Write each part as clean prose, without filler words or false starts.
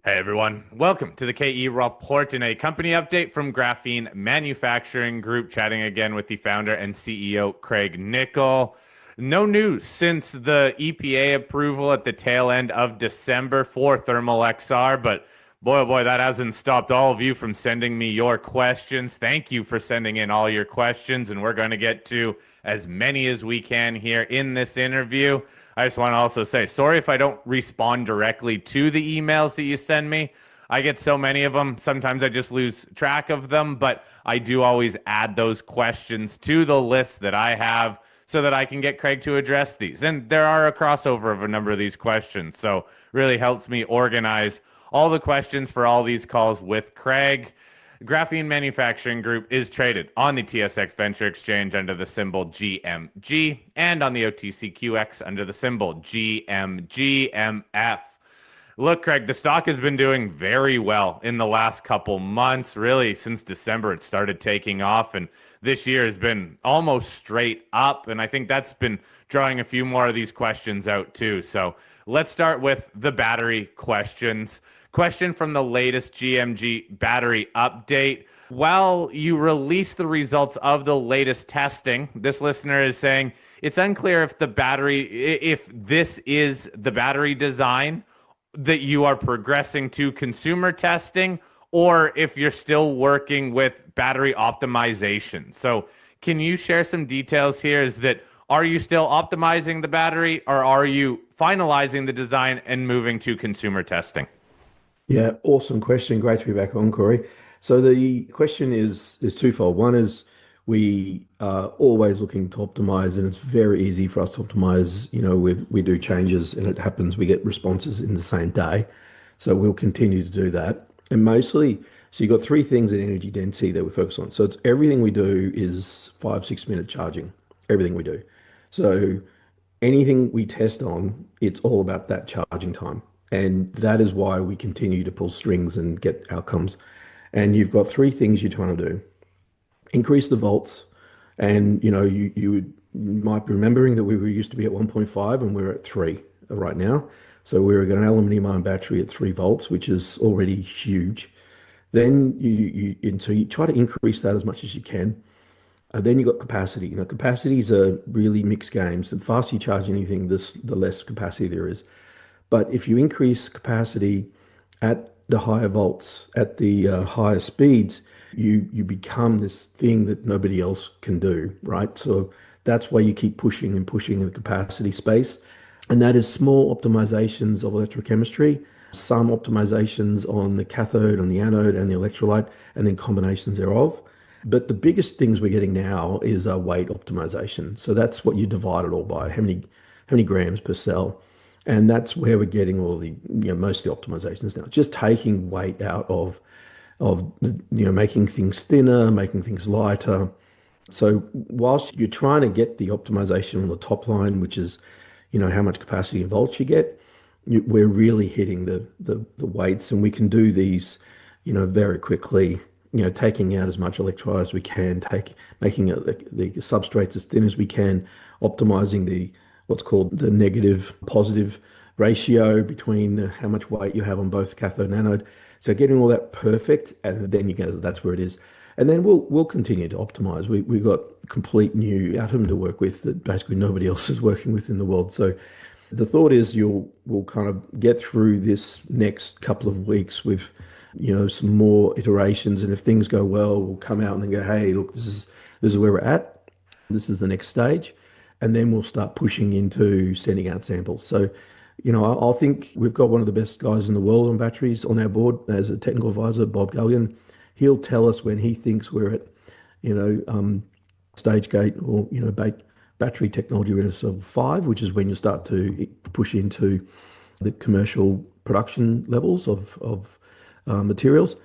Hey everyone, welcome to the KE Report and a company update from Graphene Manufacturing Group, chatting again with the founder and CEO Craig Nicol. No news since the EPA approval at the tail end of December for thermal XR, but boy, oh boy, that hasn't stopped all of you from sending me your questions. Thank you for sending in all your questions, and we're going to get to as many as we can here in this interview. I just want to also say sorry if I don't respond directly to the emails that you send me. I get so many of them. Sometimes I just lose track of them, but I do always add those questions to the list that I have so that I can get Craig to address these. And there are a crossover of a number of these questions. So really helps me organize all the questions for all these calls with Craig. Graphene Manufacturing Group is traded on the TSX Venture Exchange under the symbol GMG and on the OTCQX under the symbol GMGMF. Look, Craig, the stock has been doing very well in the last couple months. Really, since December, it started taking off, and this year has been almost straight up. And I think that's been drawing a few more of these questions out, too. So let's start with the battery questions. Question from the latest GMG battery update. While you release the results of the latest testing, this listener is saying it's unclear if if this is the battery design that you are progressing to consumer testing or if you're still working with battery optimization. So can you share some details here? Are you still optimizing the battery or are you finalizing the design and moving to consumer testing? Yeah, awesome question. Great to be back on, Corey. So the question is twofold. One is we are always looking to optimize, and it's very easy for us to optimize. We do changes, and it happens. We get responses in the same day, so we'll continue to do that. And mostly, so you've got three things in energy density that we focus on. So it's everything we do is 5-6 minute charging. Everything we do. So anything we test on, it's all about that charging time. And that is why we continue to pull strings and get outcomes. And you've got three things you're trying to do. Increase the volts. And you might be remembering that we were used to be at 1.5 and we're at 3 right now. So we're got an aluminium-ion battery at 3 volts, which is already huge. Then so you try to increase that as much as you can. Then you've got capacity. Capacity is a really mixed game. So the faster you charge anything, the less capacity there is. But if you increase capacity at the higher volts, at the higher speeds, you become this thing that nobody else can do, right? So that's why you keep pushing and pushing in the capacity space. And that is small optimizations of electrochemistry, some optimizations on the cathode, on the anode, and the electrolyte, and then combinations thereof. But the biggest things we're getting now is weight optimization. So that's what you divide it all by, how many grams per cell. And that's where we're getting all the, most of the optimizations now. Just taking weight out making things thinner, making things lighter. So whilst you're trying to get the optimization on the top line, which is, how much capacity and volts you get, we're really hitting the weights, and we can do these, very quickly. Taking out as much electrolyte as we can, making the substrates as thin as we can, optimizing what's called the negative positive ratio between how much weight you have on both cathode and anode. So getting all that perfect, and then that's where it is. And then we'll continue to optimize. We've got a complete new atom to work with that basically nobody else is working with in the world. So the thought is we'll kind of get through this next couple of weeks with some more iterations, and if things go well, we'll come out and then go, hey, look, this is where we're at. This is the next stage. And then we'll start pushing into sending out samples. So, I think we've got one of the best guys in the world on batteries on our board as a technical advisor, Bob Gallion. He'll tell us when he thinks we're at, stage gate or, battery technology readiness of 5, which is when you start to push into the commercial production levels of materials.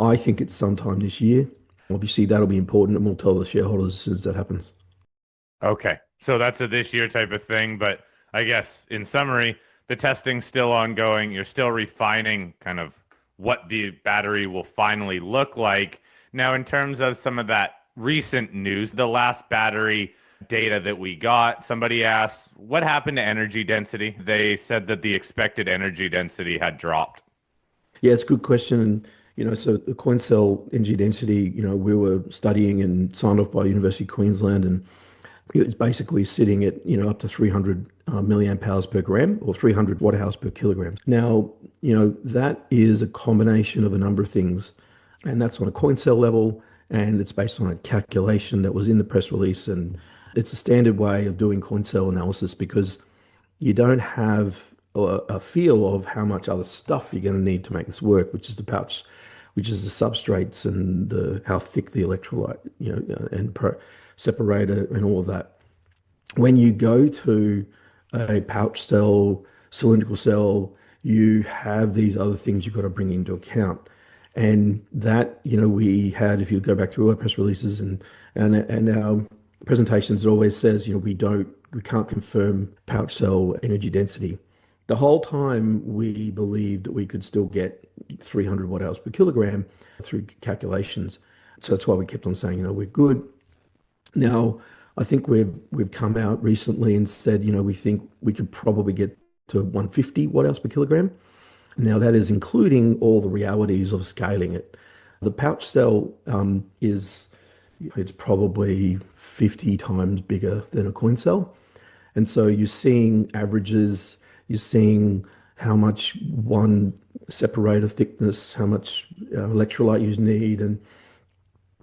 I think it's sometime this year. Obviously, that'll be important, and we'll tell the shareholders as soon as that happens. Okay, so that's a this year type of thing, but I guess in summary, the testing's still ongoing. You're still refining kind of what the battery will finally look like. Now, in terms of some of that recent news, the last battery data that we got, somebody asked, what happened to energy density? They said that the expected energy density had dropped. Yeah, it's a good question. And, so the coin cell energy density, we were studying and signed off by University of Queensland, and it's basically sitting at, up to 300 milliamp hours per gram or 300 watt hours per kilogram. Now, that is a combination of a number of things, and that's on a coin cell level, and it's based on a calculation that was in the press release. And it's a standard way of doing coin cell analysis because you don't have a feel of how much other stuff you're going to need to make this work, which is the pouch, which is the substrates and how thick the electrolyte, and separator and all of that. When you go to a pouch cell, cylindrical cell, you have these other things you've got to bring into account. And that, we had, if you go back through our press releases and our presentations, it always says, we can't confirm pouch cell energy density. The whole time we believed that we could still get 300 watt hours per kilogram through calculations. So that's why we kept on saying, we're good. Now, I think we've come out recently and said, we think we could probably get to 150 watt hours per kilogram. Now, that is including all the realities of scaling it. The pouch cell it's probably 50 times bigger than a coin cell. And so you're seeing averages, you're seeing how much one separator thickness, how much electrolyte you need, and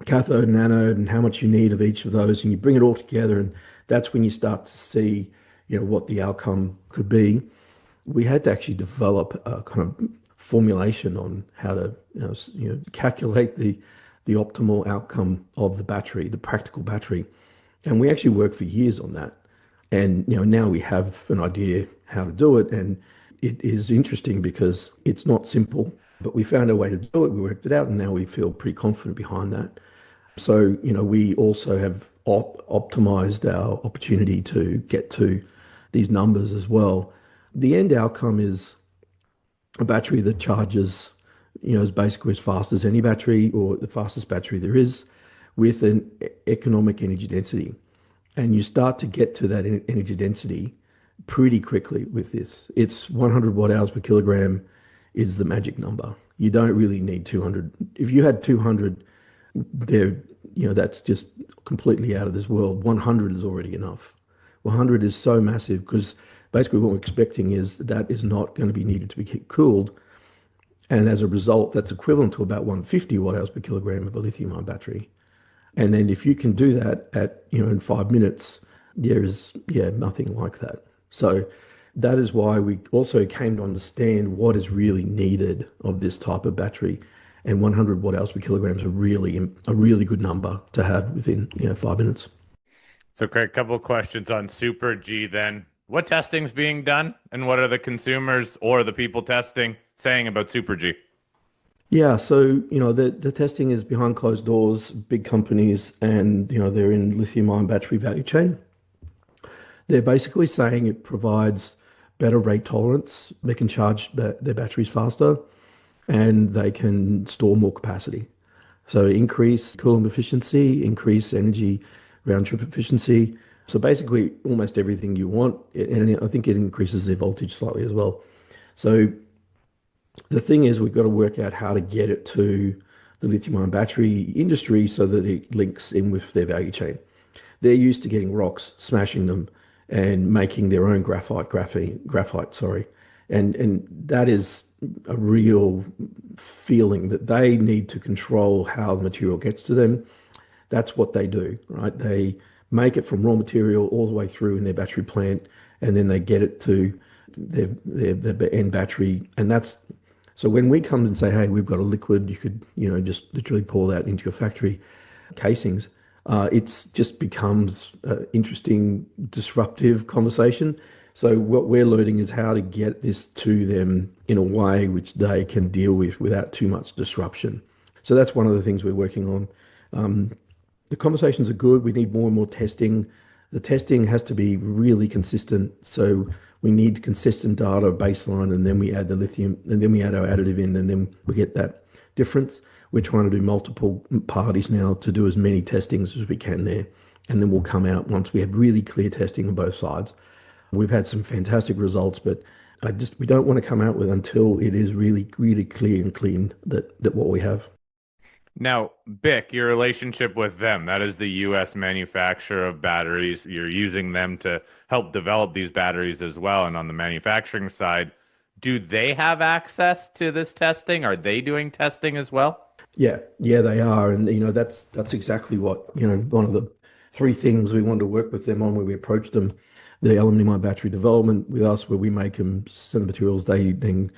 cathode and anode, and how much you need of each of those, and you bring it all together, and that's when you start to see, what the outcome could be. We had to actually develop a kind of formulation on how to, calculate the optimal outcome of the battery, the practical battery, and we actually worked for years on that. And now we have an idea how to do it, and it is interesting because it's not simple, but we found a way to do it. We worked it out, and now we feel pretty confident behind that. So, we also have optimized our opportunity to get to these numbers as well. The end outcome is a battery that charges, is basically as fast as any battery or the fastest battery there is with an economic energy density. And you start to get to that energy density pretty quickly with this. It's 100 watt hours per kilogram is the magic number. You don't really need 200. If you had 200, that's just completely out of this world. 100 is already enough. 100 is so massive because basically what we're expecting is that is not going to be needed to be cooled. And as a result, that's equivalent to about 150 watt hours per kilogram of a lithium-ion battery. And then if you can do that in 5 minutes, there is, nothing like that. So that is why we also came to understand what is really needed of this type of battery. And 100 watt hours per kilogram is a really good number to have within 5 minutes. So, Craig, a couple of questions on Super G then. What testing's being done, and what are the consumers or the people testing saying about Super G? Yeah, so the testing is behind closed doors, big companies, and they're in lithium-ion battery value chain. They're basically saying it provides better rate tolerance. They can charge their batteries faster, and they can store more capacity. So increase cooling efficiency, increase energy round trip efficiency. So basically almost everything you want. And I think it increases their voltage slightly as well. So the thing is, we've got to work out how to get it to the lithium-ion battery industry so that it links in with their value chain. They're used to getting rocks, smashing them, and making their own graphite, sorry. And that is a real feeling that they need to control how the material gets to them. That's what they do, right? They make it from raw material all the way through in their battery plant, and then they get it to their end battery. And that's so when we come and say, hey, we've got a liquid, you could just literally pour that into your factory casings. It's just becomes an interesting, disruptive conversation. So what we're learning is how to get this to them in a way which they can deal with without too much disruption. So that's one of the things we're working on. The conversations are good. We need more and more testing. The testing has to be really consistent. So we need consistent data baseline, and then we add the lithium, and then we add our additive in, and then we get that difference. We're trying to do multiple parties now to do as many testings as we can there. And then we'll come out once we have really clear testing on both sides. We've had some fantastic results, but we don't want to come out with until it is really, really clear and clean that what we have. Now, BIC, your relationship with them, that is the US manufacturer of batteries. You're using them to help develop these batteries as well. And on the manufacturing side, do they have access to this testing? Are they doing testing as well? Yeah, they are, and that's exactly what one of the three things we wanted to work with them on when we approached them. The aluminium-ion battery development with us, where we make them, send the materials, they then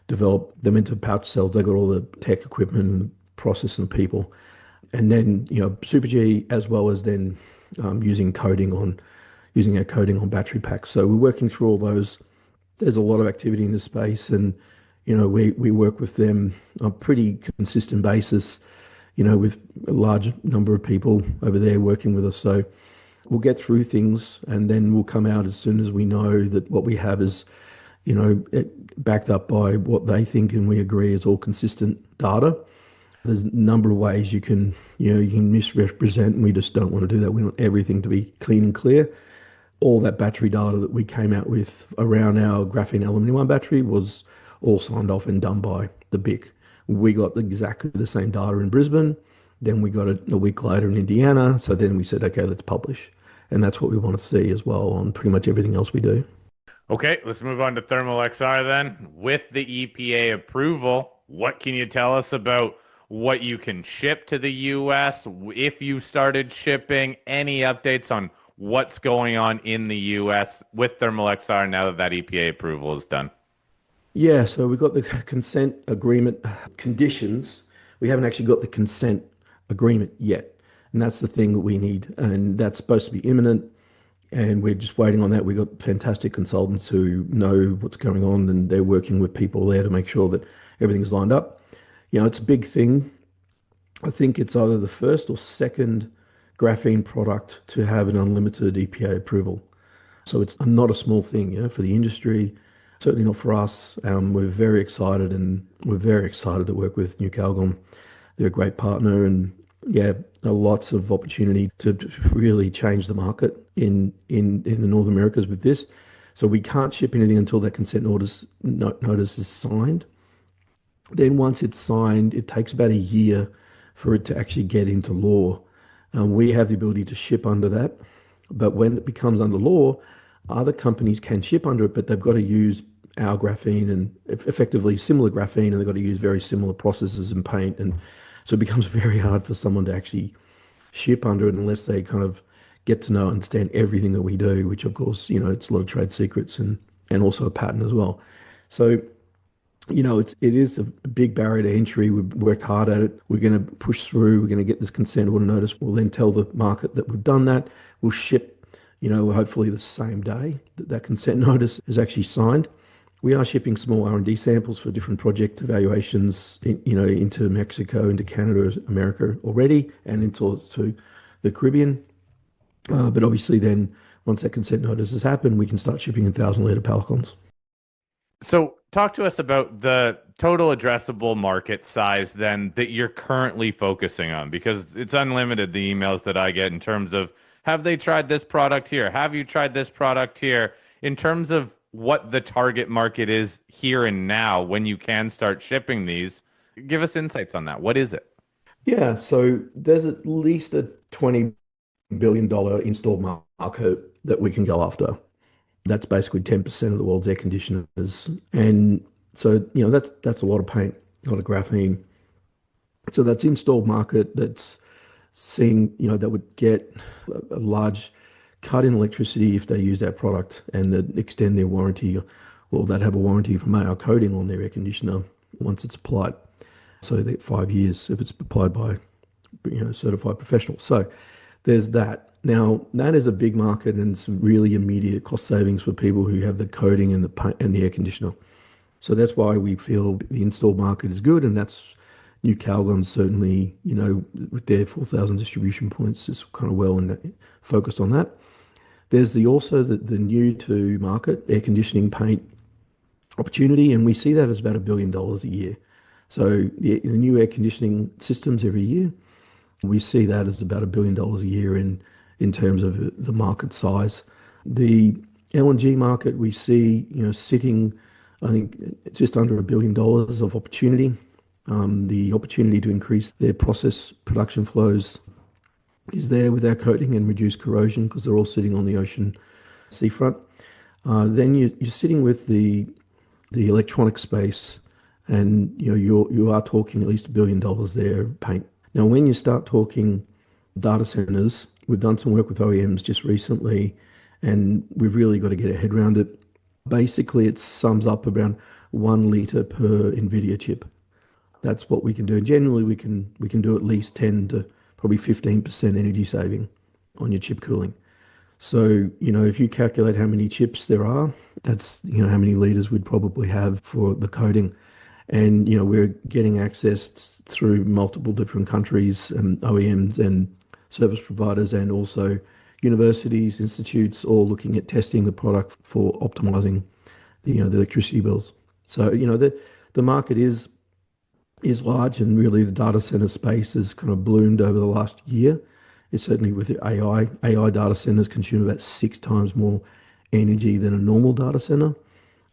develop them into pouch cells. They got all the tech equipment and process and people, and then Super G as well as then using our coating on battery packs. So we're working through all those. There's a lot of activity in this space, and we work with them on a pretty consistent basis, with a large number of people over there working with us. So we'll get through things, and then we'll come out as soon as we know that what we have is, backed up by what they think and we agree is all consistent data. There's a number of ways you can misrepresent, and we just don't want to do that. We want everything to be clean and clear. All that battery data that we came out with around our graphene aluminium battery was all signed off and done by the BIC. We got exactly the same data in Brisbane. Then we got it a week later in Indiana. So then we said, okay, let's publish. And that's what we want to see as well on pretty much everything else we do. Okay, let's move on to thermal XR then. With the EPA approval, what can you tell us about what you can ship to the US? If you started shipping, any updates on what's going on in the US with thermal XR now that EPA approval is done? Yeah, so we've got the consent agreement conditions. We haven't actually got the consent agreement yet. And that's the thing that we need. And that's supposed to be imminent. And we're just waiting on that. We've got fantastic consultants who know what's going on, and they're working with people there to make sure that everything's lined up. It's a big thing. I think it's either the first or second graphene product to have an unlimited EPA approval. So it's not a small thing, for the industry, certainly not for us. We're very excited, and we're very excited to work with Nicol. They're a great partner, and yeah, lots of opportunity to really change the market in the North Americas with this. So we can't ship anything until that consent notice is signed. Then once it's signed, it takes about a year for it to actually get into law. We have the ability to ship under that, but when it becomes under law, other companies can ship under it, but they've got to use our graphene and effectively similar graphene, and they've got to use very similar processes and paint. And so it becomes very hard for someone to actually ship under it unless they kind of get to know and understand everything that we do, which of course, it's a lot of trade secrets and also a patent as well. So, it is a big barrier to entry. We've worked hard at it. We're going to push through. We're going to get this consent order notice. We'll then tell the market that we've done that. We'll ship, hopefully the same day that that consent notice is actually signed. We are shipping small R&D samples for different project evaluations, into Mexico, into Canada, America already, and into the Caribbean. But obviously then, once that consent notice has happened, we can start shipping in 1,000-liter Palicons. So talk to us about the total addressable market size then that you're currently focusing on, because it's unlimited, the emails that I get in terms of, have they tried this product here? Have you tried this product here? In terms of what the target market is here and now when you can start shipping these, give us insights on that. What is it? Yeah, so there's at least a $20 billion installed market that we can go after. That's basically 10% of the world's air conditioners. And so, that's a lot of paint, a lot of graphene. So that's installed market that's seeing, that would get a large cut in electricity if they use that product and that extend their warranty, or they'd have a warranty from our coating on their air conditioner once it's applied. So they get 5 years if it's applied by, certified professionals. So there's that. Now, that is a big market and some really immediate cost savings for people who have the coating and the paint and the air conditioner. So that's why we feel the installed market is good, and that's New Calgon certainly, with their 4,000 distribution points is kind of well and focused on that. There's also the new to market air conditioning paint opportunity, and we see that as about $1 billion a year. So the new air conditioning systems every year, we see that as about $1 billion a year in terms of the market size. The LNG market we see, sitting I think it's just under $1 billion of opportunity. The opportunity to increase their process production flows is there with our coating and reduce corrosion because they're all sitting on the ocean seafront. Then you're sitting with the electronic space, and you are talking at least $1 billion there of paint. Now, when you start talking data centers, we've done some work with OEMs just recently, and we've really got to get our head around it. Basically, it sums up around 1 liter per NVIDIA chip. That's what we can do. Generally, we can do at least 10 to probably 15% energy saving on your chip cooling. So, if you calculate how many chips there are, that's, how many liters we'd probably have for the coating. And, we're getting access through multiple different countries and OEMs and service providers and also universities, institutes, all looking at testing the product for optimizing the electricity bills. So, the market is large, and really the data center space has kind of bloomed over the last year. It's certainly with the AI data centers consume about 6 times more energy than a normal data center,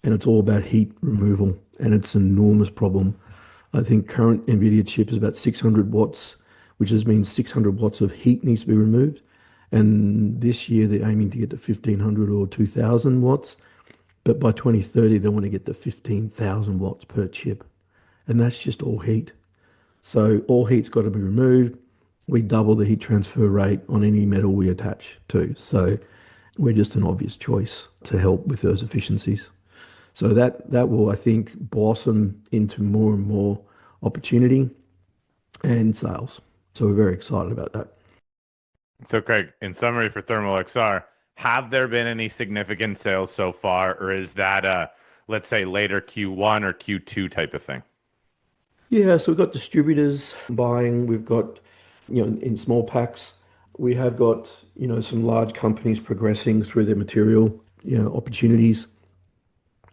and it's all about heat removal, and it's an enormous problem. I think current NVIDIA chip is about 600 watts, which just means 600 watts of heat needs to be removed. And this year they're aiming to get to 1500 or 2000 watts, but by 2030 they want to get to 15,000 watts per chip, and that's just all heat. So all heat's got to be removed. We double the heat transfer rate on any metal we attach to. So we're just an obvious choice to help with those efficiencies. So that will, I think, blossom into more and more opportunity and sales. So we're very excited about that. So, Craig, in summary for Thermal XR, have there been any significant sales so far, or is that let's say later Q1 or Q2 type of thing? Yeah, so we've got distributors buying. We've got, in small packs. We have got, some large companies progressing through their material, opportunities,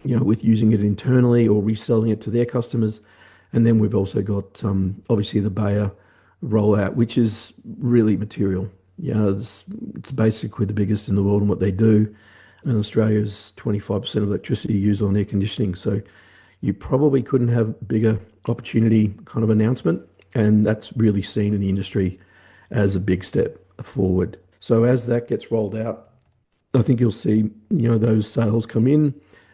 with using it internally or reselling it to their customers. And then we've also got, obviously the Bayer rollout, which is really material. It's basically the biggest in the world in what they do. And Australia's 25% of electricity used on air conditioning. So you probably couldn't have bigger opportunity kind of announcement. And that's really seen in the industry as a big step forward. So as that gets rolled out, I think you'll see, those sales come in,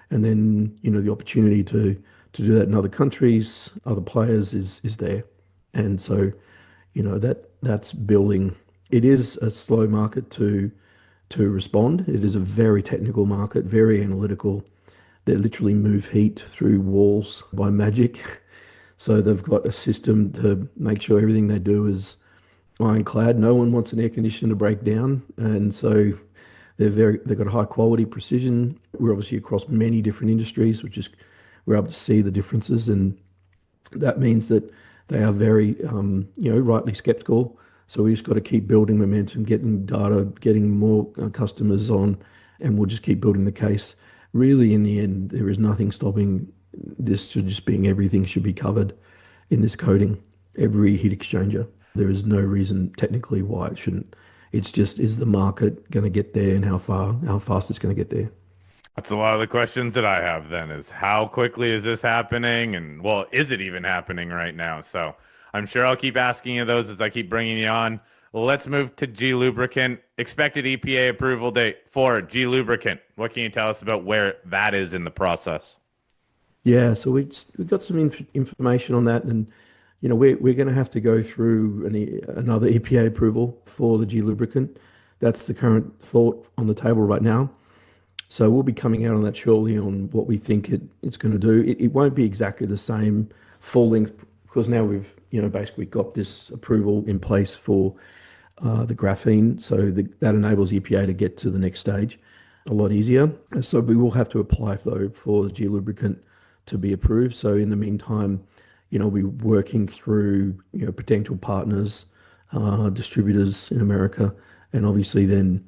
and then, the opportunity to do that in other countries, other players is there. And so, that's building. It is a slow market to respond. It is a very technical market, very analytical. They literally move heat through walls by magic. So they've got a system to make sure everything they do is ironclad. No one wants an air conditioner to break down, and so they've got high quality precision. We're obviously across many different industries, which is we're able to see the differences, and that means that they are very, rightly skeptical. So we just got to keep building momentum, getting data, getting more customers on, and we'll just keep building the case. Really, in the end, there is nothing stopping this to just being everything should be covered in this coating, every heat exchanger. There is no reason technically why it shouldn't. It's just, is the market going to get there, and how fast it's going to get there? That's a lot of the questions that I have then is how quickly is this happening? And well, is it even happening right now? So I'm sure I'll keep asking you those as I keep bringing you on. Let's move to G Lubricant. Expected EPA approval date for G Lubricant. What can you tell us about where that is in the process? Yeah, so we got some information on that, and we're going to have to go through another EPA approval for the G lubricant. That's the current thought on the table right now. So we'll be coming out on that shortly on what we think it's going to do. It won't be exactly the same full length because now we've basically got this approval in place for the graphene. So that enables EPA to get to the next stage a lot easier. So we will have to apply though for the G lubricant to be approved. So in the meantime, we're working through potential partners, distributors in America, and obviously then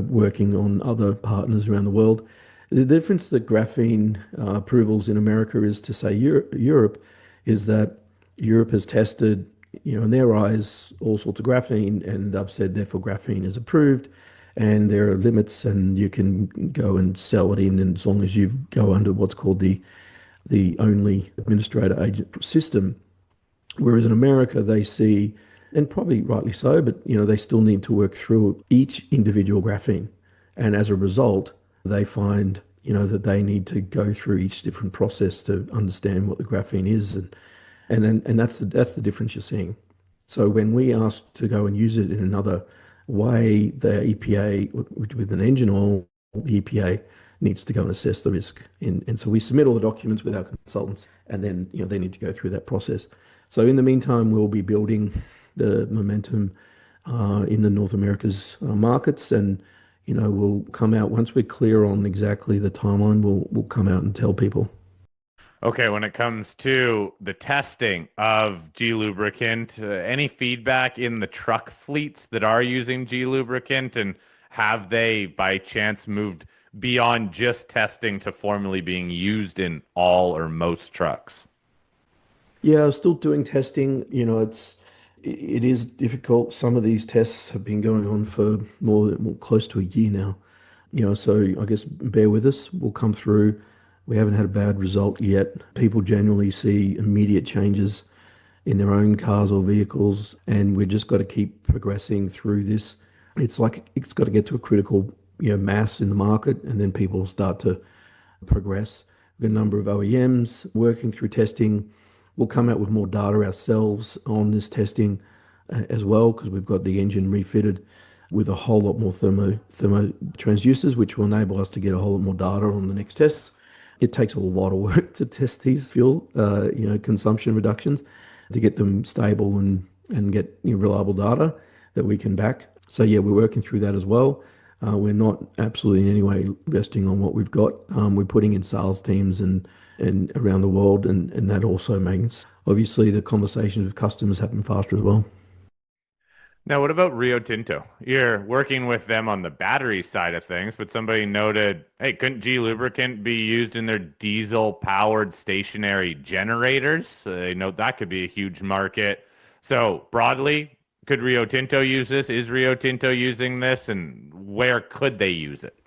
working on other partners around the world. The difference that graphene approvals in America is to say Europe is that Europe has tested in their eyes all sorts of graphene, and they've said therefore graphene is approved, and there are limits, and you can go and sell it in, and as long as you go under what's called the only administrator agent system. Whereas in America, they see, and probably rightly so, but they still need to work through each individual graphene, and as a result, they find that they need to go through each different process to understand what the graphene is, and that's the difference you're seeing. So when we ask to go and use it in another way, the EPA with an engine oil, the EPA needs to go and assess the risk. And so we submit all the documents with our consultants, and then they need to go through that process. So in the meantime, we'll be building the momentum in the North America's markets, and we'll come out once we're clear on exactly the timeline. We'll come out and tell people. Okay, when it comes to the testing of G lubricant, any feedback in the truck fleets that are using G lubricant, and have they by chance moved beyond just testing to formally being used in all or most trucks? Yeah, I'm still doing testing. It is difficult. Some of these tests have been going on for more close to a year now. So I guess bear with us. We'll come through. We haven't had a bad result yet. People generally see immediate changes in their own cars or vehicles, and we've just got to keep progressing through this. It's like it's got to get to a critical, mass in the market, and then people start to progress. We've got a number of OEMs working through testing. We'll come out with more data ourselves on this testing as well, because we've got the engine refitted with a whole lot more thermo transducers, which will enable us to get a whole lot more data on the next tests. It takes a lot of work to test these fuel, consumption reductions to get them stable and get reliable data that we can back. So yeah, we're working through that as well. We're not absolutely in any way resting on what we've got. We're putting in sales teams and around the world, and that also makes obviously the conversations with customers happen faster as well. Now, what about Rio Tinto? You're working with them on the battery side of things, but somebody noted, hey, couldn't G lubricant be used in their diesel-powered stationary generators? They note that could be a huge market. So broadly, could Rio Tinto use this? Is Rio Tinto using this? And where could they use it?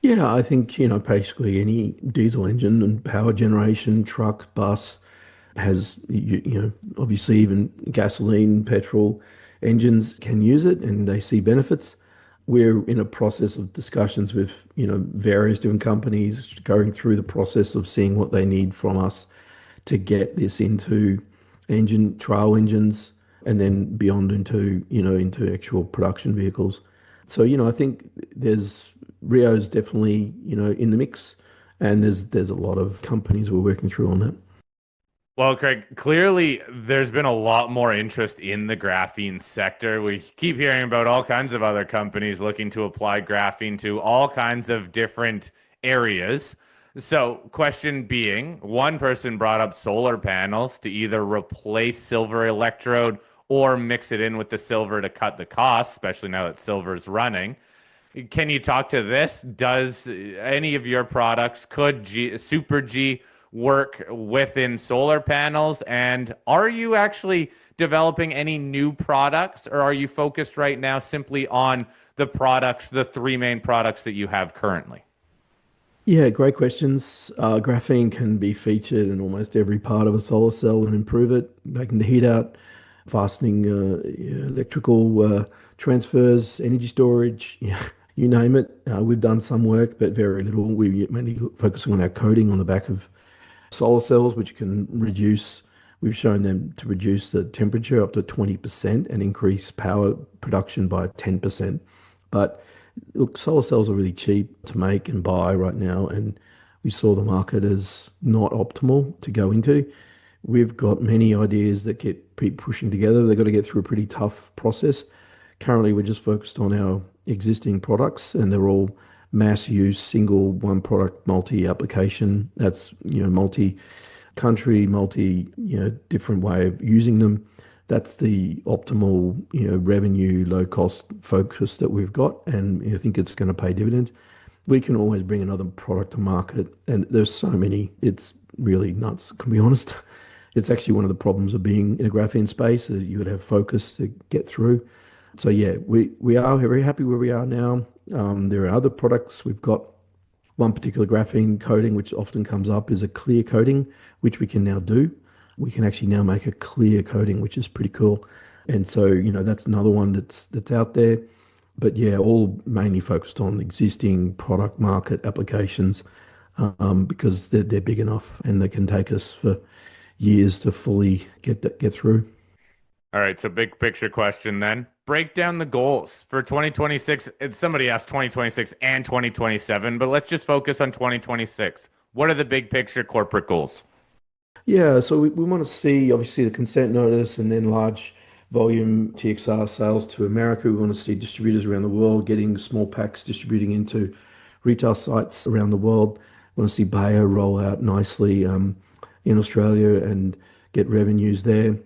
Yeah, I think, basically any diesel engine and power generation, truck, bus has, obviously even gasoline, petrol engines can use it and they see benefits. We're in a process of discussions with, various different companies going through the process of seeing what they need from us to get this into trial engines and then beyond into actual production vehicles. So, I think Rio's definitely, in the mix, and there's a lot of companies we're working through on that. Well, Craig, clearly there's been a lot more interest in the graphene sector. We keep hearing about all kinds of other companies looking to apply graphene to all kinds of different areas. So, question being, one person brought up solar panels to either replace silver electrode or mix it in with the silver to cut the cost, especially now that silver is running. Can you talk to this? Does any of your products, Super G, work within solar panels? And are you actually developing any new products, or are you focused right now simply on the three main products that you have currently? Yeah, great questions. Graphene can be featured in almost every part of a solar cell and improve it, making the heat out, fastening electrical transfers, energy storage, you name it. We've done some work, but very little. We're mainly focusing on our coating on the back of solar cells, which can reduce. We've shown them to reduce the temperature up to 20% and increase power production by 10%. But look, solar cells are really cheap to make and buy right now, and we saw the market as not optimal to go into. We've got many ideas that keep pushing together. They've got to get through a pretty tough process. Currently, we're just focused on our existing products, and they're all mass use, single one product, multi-application. That's, multi-country, different way of using them. That's the optimal, revenue, low cost focus that we've got, and I think it's going to pay dividends. We can always bring another product to market, and there's so many. It's really nuts, to be honest. It's actually one of the problems of being in a graphene space, is you would have focus to get through. So yeah, we are very happy where we are now. There are other products. We've got one particular graphene coating, which often comes up, is a clear coating, which we can now do. We can actually now make a clear coating, which is pretty cool. And so, that's another one that's out there. But yeah, all mainly focused on existing product market applications, because they're big enough and they can take us for years to fully get through. All right, so big picture question then. Break down the goals for 2026. Somebody asked 2026 and 2027, but let's just focus on 2026. What are the big picture corporate goals? Yeah, so we want to see obviously the consent notice and then large volume TXR sales to America. We want to see distributors around the world getting small packs distributing into retail sites around the world. We want to see Bayer roll out nicely in Australia and get revenues there.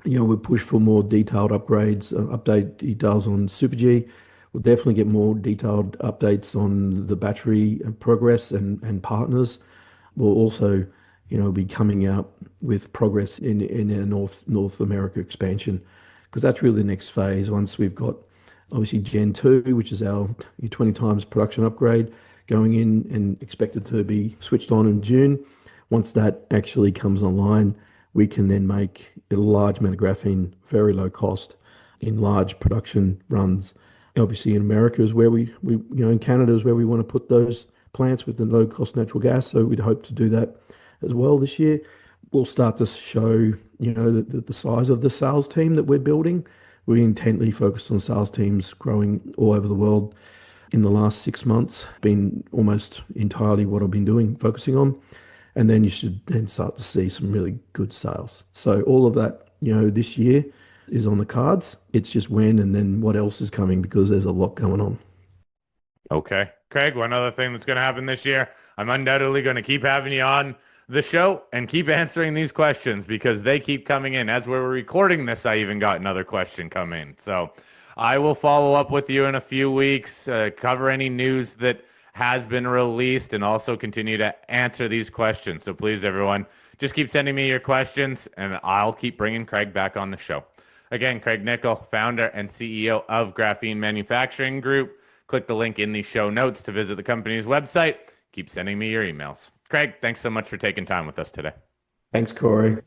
We'll push for more detailed upgrades, update details on Super G. We'll definitely get more detailed updates on the battery progress and partners. We'll also, be coming out with progress in our North America expansion, because that's really the next phase. Once we've got obviously Gen 2, which is our 20 times production upgrade going in and expected to be switched on in June. Once that actually comes online, we can then make a large amount of graphene, very low cost, in large production runs. Obviously, in America is where in Canada is where we want to put those plants with the low cost natural gas. So we'd hope to do that as well this year. We'll start to show, the size of the sales team that we're building. We intently focused on sales teams growing all over the world in the last 6 months, been almost entirely what I've been doing, focusing on. And then you should then start to see some really good sales. So all of that, this year is on the cards. It's just when and then what else is coming, because there's a lot going on. Okay. Craig, one other thing that's going to happen this year, I'm undoubtedly going to keep having you on the show and keep answering these questions because they keep coming in. As we're recording this, I even got another question come in. So I will follow up with you in a few weeks, cover any news that has been released, and also continue to answer these questions. So please, everyone, just keep sending me your questions, and I'll keep bringing Craig back on the show. Again, Craig Nicol, founder and CEO of Graphene Manufacturing Group. Click the link in the show notes to visit the company's website. Keep sending me your emails. Craig, thanks so much for taking time with us today. Thanks, Corey.